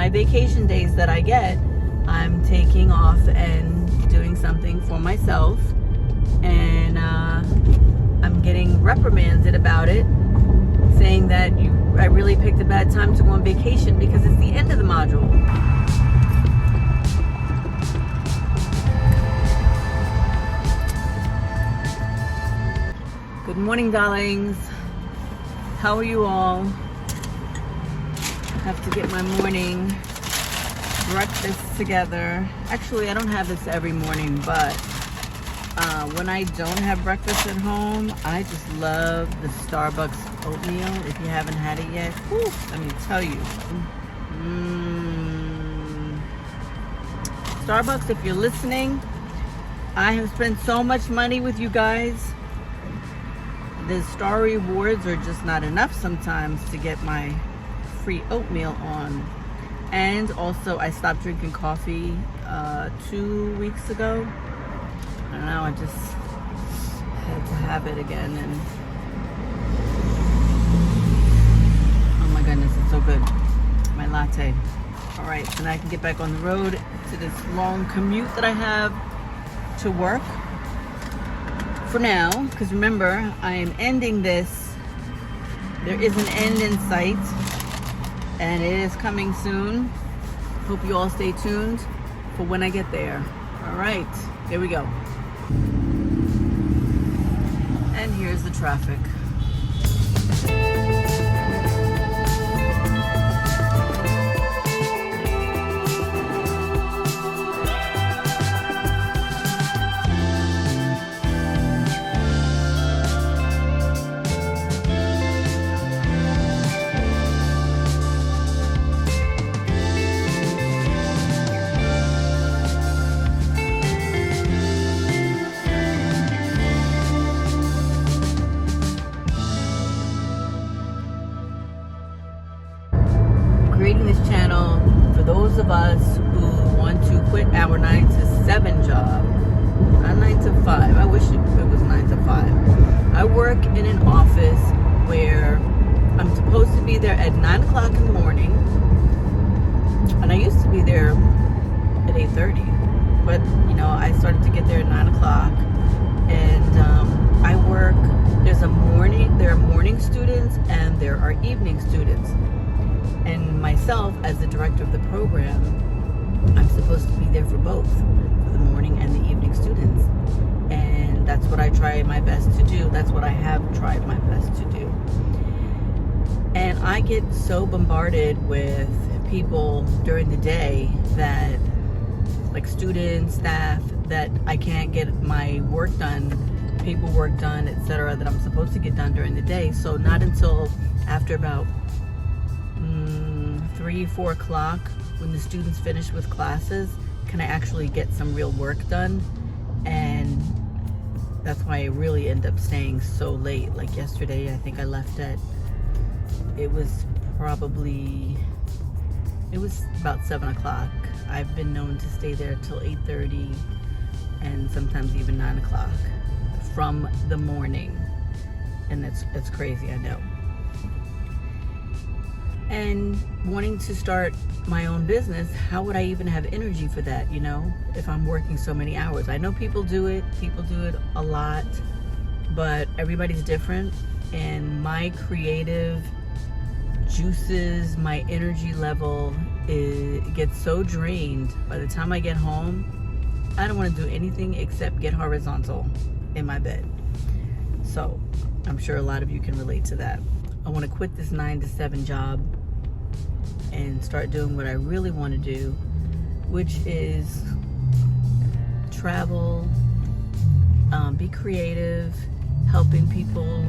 my vacation days that I get, I'm taking off and doing something for myself. And I'm getting reprimanded about it, saying that I really picked a bad time to go on vacation because it's the end of the module. Good morning, darlings. How are you all? I have to get my morning breakfast together. Actually, I don't have this every morning, but when I don't have breakfast at home, I just love the Starbucks oatmeal. If you haven't had it yet, whew, let me tell you. Starbucks, if you're listening, I have spent so much money with you guys. The star rewards are just not enough sometimes to get my free oatmeal on. And also, I stopped drinking coffee 2 weeks ago. I don't know, I just had to have it again, and oh my goodness, it's so good. My latte. All right, so now I can get back on the road to this long commute that I have to work for now, because remember, I am ending this. There is an end in sight, and it is coming soon. Hope you all stay tuned for when I get there. All right, here we go. And here's the traffic. Creating this channel for those of us who want to quit our 9 to 7 job, not 9 to 5. I wish it was 9 to 5. I work in an office where I'm supposed to be there at 9 o'clock in the morning, and I used to be there at 8:30. But you know, I started to get there at 9 o'clock, and I work. There are morning students and there are evening students. And myself, as the director of the program, I'm supposed to be there for both, for the morning and the evening students. And that's what I try my best to do. That's what I have tried my best to do. And I get so bombarded with people during the day that, like students, staff, that I can't get my work done, paperwork done, etc., that I'm supposed to get done during the day. So not until after about 3-4 o'clock, when the students finish with classes, can I actually get some real work done. And that's why I really end up staying so late. Like yesterday, I think I left at, it was about 7 o'clock. I've been known to stay there till 8:30 and sometimes even 9 o'clock from the morning. And that's crazy, I know. And wanting to start my own business, how would I even have energy for that, you know, if I'm working so many hours? I know people do it a lot, but everybody's different. And my creative juices, my energy level, it gets so drained by the time I get home. I don't want to do anything except get horizontal in my bed. So I'm sure a lot of you can relate to that. I want to quit this 9 to 7 job and start doing what I really want to do, which is travel, be creative, helping people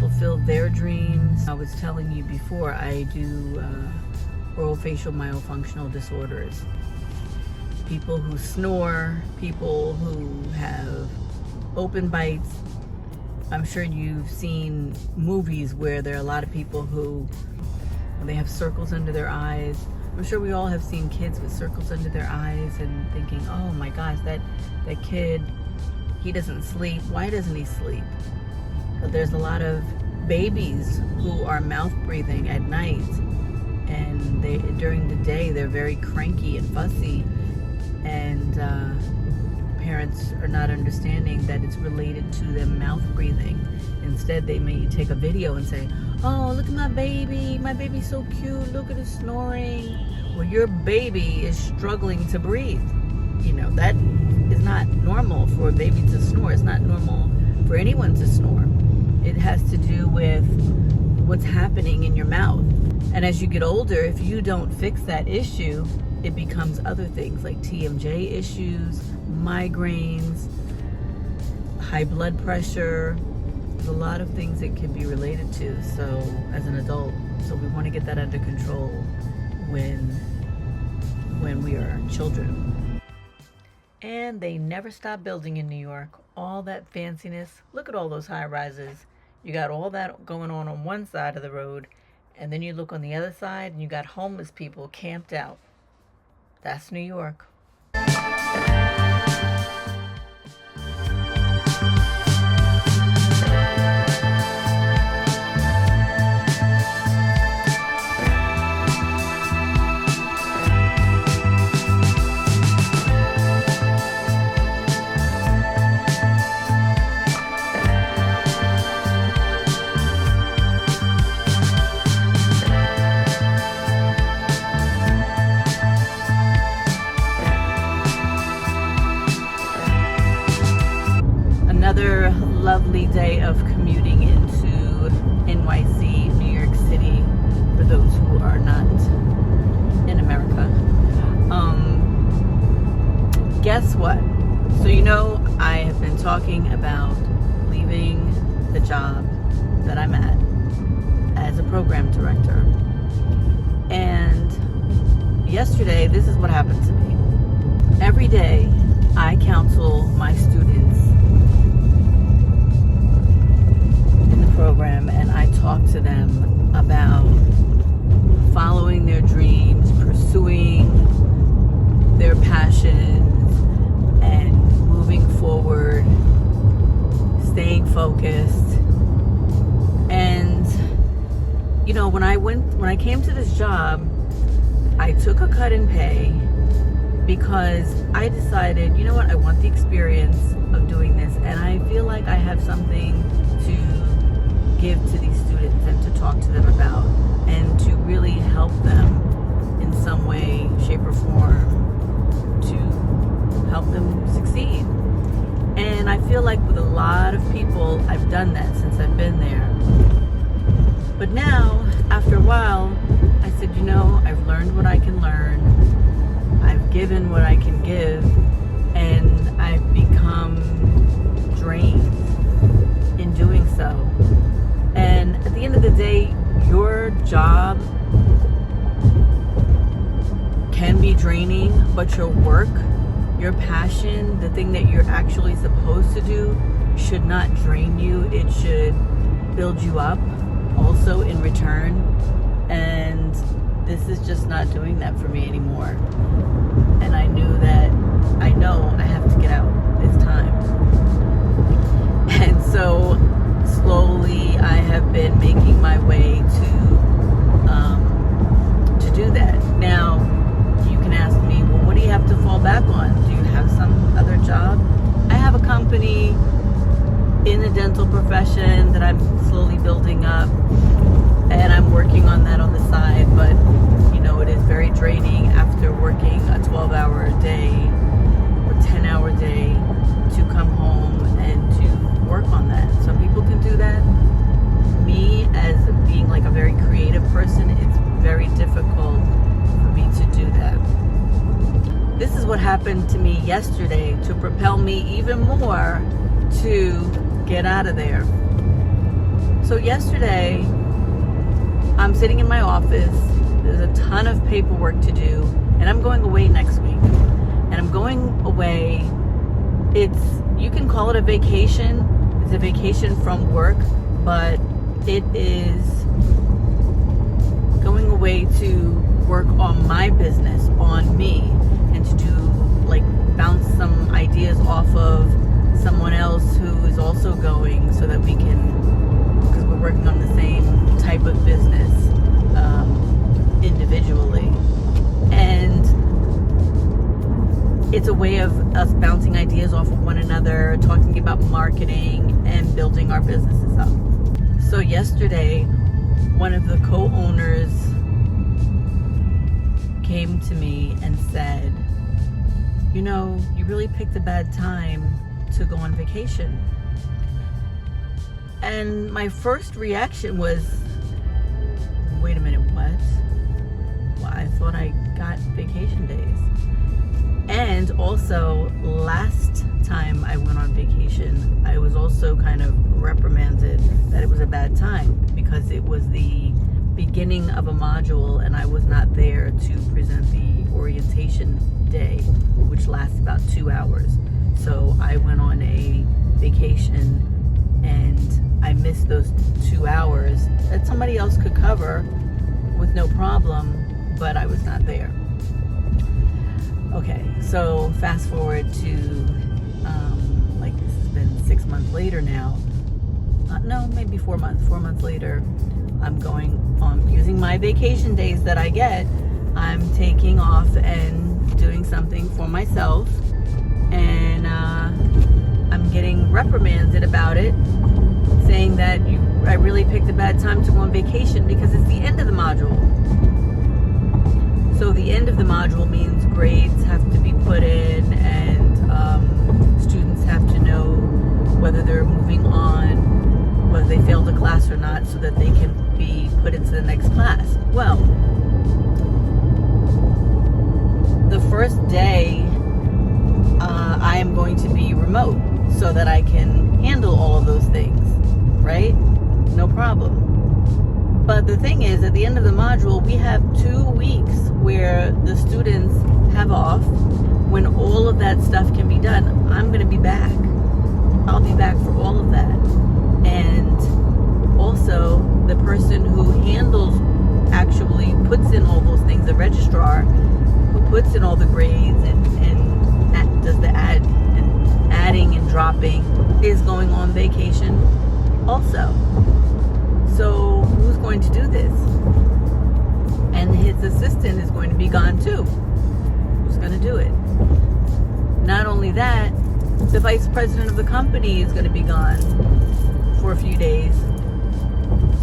fulfill their dreams. I was telling you before, I do orofacial myofunctional disorders. People who snore, people who have open bites. I'm sure you've seen movies where there are a lot of people who they have circles under their eyes. I'm sure we all have seen kids with circles under their eyes and thinking, oh my gosh, that kid, he doesn't sleep. Why doesn't he sleep? But there's a lot of babies who are mouth breathing at night and during the day they're very cranky and fussy, and parents are not understanding that it's related to them mouth breathing. Instead, they may take a video and say, "Oh, look at my baby's so cute, look at it snoring." Well, your baby is struggling to breathe. That is not normal for a baby to snore. It's not normal for anyone to snore. It has to do with what's happening in your mouth. And as you get older, if you don't fix that issue, it becomes other things like TMJ issues, migraines, high blood pressure. There's a lot of things it can be related to, so as an adult. So we want to get that under control when we are children. And they never stop building in New York. All that fanciness. Look at all those high rises. You got all that going on one side of the road, and then you look on the other side and you got homeless people camped out. That's New York. Another lovely day of commuting into NYC, New York City, for those who are not in America. Guess what? So I have been talking about leaving the job that I'm at as a program director. And yesterday, this is what happened to me. Every day, I counsel my students program, and I talk to them about following their dreams, pursuing their passions, and moving forward, staying focused. And when I came to this job, I took a cut in pay because I decided, I want the experience of doing this, and I feel like I have something to give to these students and to talk to them about, and to really help them in some way, shape, or form, to help them succeed. And I feel like with a lot of people, I've done that since I've been there. But now, after a while, I said, I've learned what I can learn, I've given what I can give, and I've become drained in doing so. And at the end of the day, your job can be draining, but your work, your passion, the thing that you're actually supposed to do, should not drain you. It should build you up also in return. And this is just not doing that for me anymore. And I know I have to get out. It's time. And so slowly I have been making my way to do that. Now, you can ask me, well, what do you have to fall back on? Do you have some other job? I have a company in the dental profession that I'm slowly building up, and I'm working on that on the side, but it is very draining after working a 12-hour day or 10-hour day to come home and to work on that. Some people can do that. Me, as being like a very creative person, it's very difficult for me to do that. This is what happened to me yesterday to propel me even more to get out of there. So yesterday, I'm sitting in my office. There's a ton of paperwork to do, and I'm going away next week. And I'm going away. You can call it a vacation. It's a vacation from work, but it is going away to work on my business, on me, and to do bounce some ideas off of someone else who is also going, so that we can, because we're working on the same type of business, individually. And it's a way of us bouncing ideas off of one another, talking about marketing and building our businesses up. So yesterday, one of the co-owners came to me and said, you know, you really picked a bad time to go on vacation. And my first reaction was, wait a minute, what? Well, I thought I got vacation days. And also, last time I went on vacation, I was also kind of reprimanded that it was a bad time because it was the beginning of a module and I was not there to present the orientation day, which lasts about 2 hours. So I went on a vacation and I missed those 2 hours that somebody else could cover with no problem, but I was not there. Okay, so fast forward to like this has been 6 months later now. No, maybe 4 months. 4 months later, I'm going on using my vacation days that I get. I'm taking off and doing something for myself, and I'm getting reprimanded about it, saying that I really picked a bad time to go on vacation because it's the end of the module. So the end of the module means grades have to be put in, and students have to know whether they're moving on, whether they failed a class or not, so that they can be put into the next class. Well, the first day I am going to be remote so that I can handle all of those things, right? No problem. But the thing is, at the end of the module, we have 2 weeks where the students have off. When all of that stuff can be done, I'm going to be back. I'll be back for all of that. And also, the person who handles, actually puts in all those things, the registrar, who puts in all the grades and does the adding and dropping, is going on vacation also. So who's going to do this? And his assistant is going to be gone too. Who's going to do it? Not only that, the vice president of the company is going to be gone for a few days.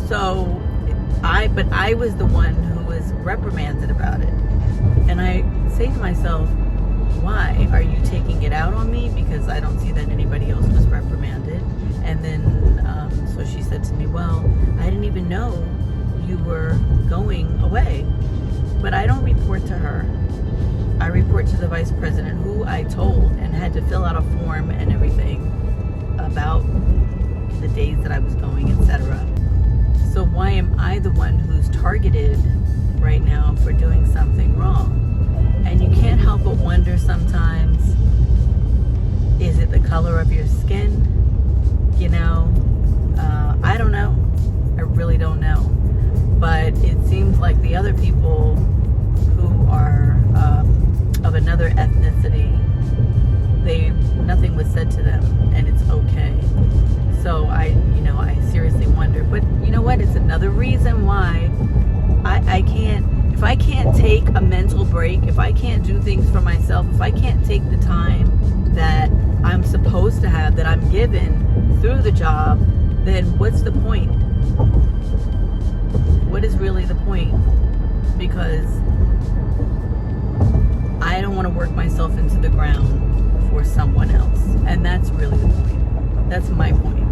So I was the one who was reprimanded about it. And I say to myself, why? Are you taking it out on me? Because I don't see that anybody else was reprimanded. And then, so she said to me, well, I didn't even know you were going away. But I don't report to her. I report to the vice president, who I told and had to fill out a form and everything about the days that I was going, etc. So why am I the one who's targeted right now for doing something wrong? And you can't help but wonder sometimes, is it the color of your skin? You know, I don't know. I really don't know. But it seems like the other people who are of another ethnicity, nothing was said to them, and it's okay. So I seriously wonder. But you know what? It's another reason why I can't. If I can't take a mental break, if I can't do things for myself, if I can't take the time that I'm supposed to have, that I'm given through the job, then what's the point? What is really the point? Because I don't want to work myself into the ground for someone else. And that's really the point. That's my point.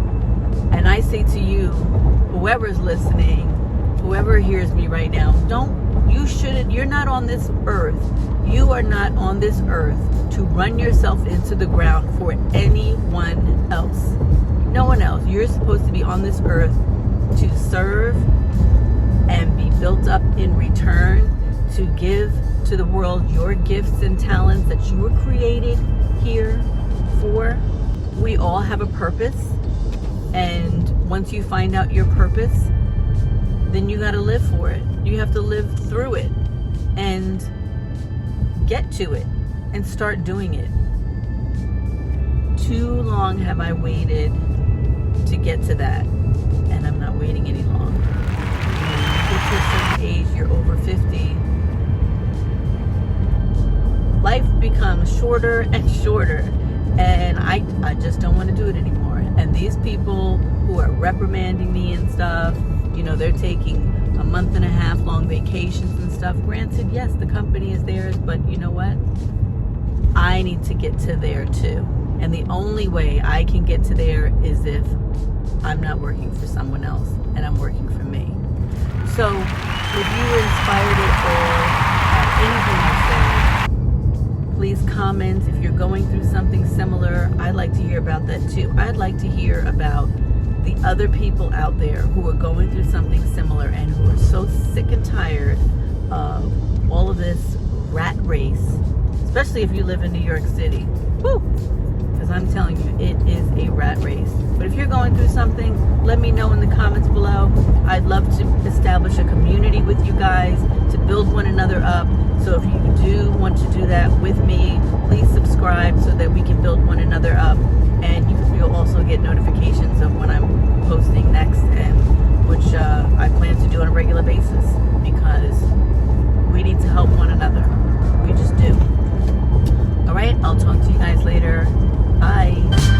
And I say to you, whoever's listening, whoever hears me right now, you're not on this earth. You are not on this earth to run yourself into the ground for anyone else. No one else. You're supposed to be on this earth to serve and be built up in return, to give to the world your gifts and talents that you were created here for. We all have a purpose, and once you find out your purpose, then you got to live for it. You have to live through it and get to it and start doing it. Too long have I waited to get to that, and I'm not waiting any longer. It's to a certain age, you're over 50, life becomes shorter and shorter, and I just don't want to do it anymore. And these people who are reprimanding me and stuff, you know, they're taking a month and a half long vacations and stuff. Granted, yes, the company is theirs, but you know what? I need to get to there too. And the only way I can get to there is if I'm not working for someone else and I'm working for me. So if you were inspired at anything I said, please comment. If you're going through something similar, I'd like to hear about that too. I'd like to hear about the other people out there who are going through something similar and who are so sick and tired of all of this rat race, especially if you live in New York City. Woo! Because I'm telling you, it is a rat race. But if you're going through something, let me know in the comments below. I'd love to establish a community with you guys to build one another up. So if you do want to do that with me, please subscribe so that we can build one another up. And you'll also get notifications of when I'm posting next, and which I plan to do on a regular basis, because we need to help one another. We just do. All right, I'll talk to you guys later. Bye.